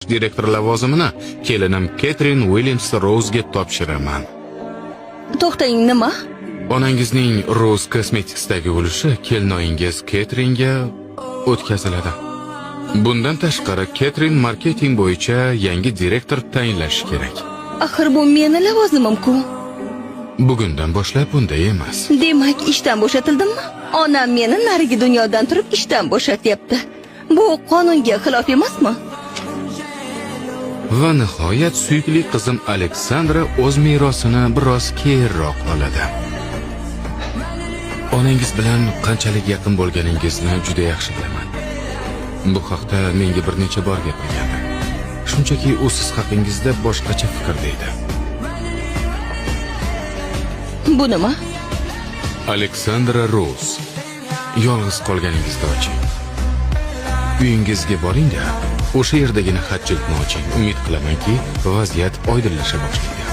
direktor lavozimini kelinim Ketrin Williams Rose'ga topshiraman. To'xtang, nima? Onangizning Rose Cosmetics'dagi ulushi kelinoyingiz Ketringa o'tkaziladi. Bundan tashqari Ketrin marketing bo'yicha yangi direktor tayinlashi kerak. Axir bu meni lavozimim-ku. Bugundan boshlab bunday emas. Demak, ishdan bo'shatildimmi? Onam meni narigi dunyodan turib ishdan bo'shatyapti. Bu qonunga xilof emasmi? Va nihoyat suyukli qizim Aleksandra o'z merosini biroz keyinroq oladi. Onangiz bilan qanchalik yaqin bo'lganingizni juda yaxshi bilaman. Bu haqda menga bir necha bor gapirgandi. Shunchaki u siz haqingizda boshqacha fikrda edi. Bu nima? Aleksandra Rose, yolg'iz qolganingizda oching. Uyingizga boring-da, o'sha yerdagina xatchilikni oching. Umid qilamanki, vaziyat oydinlasha boshlaydi.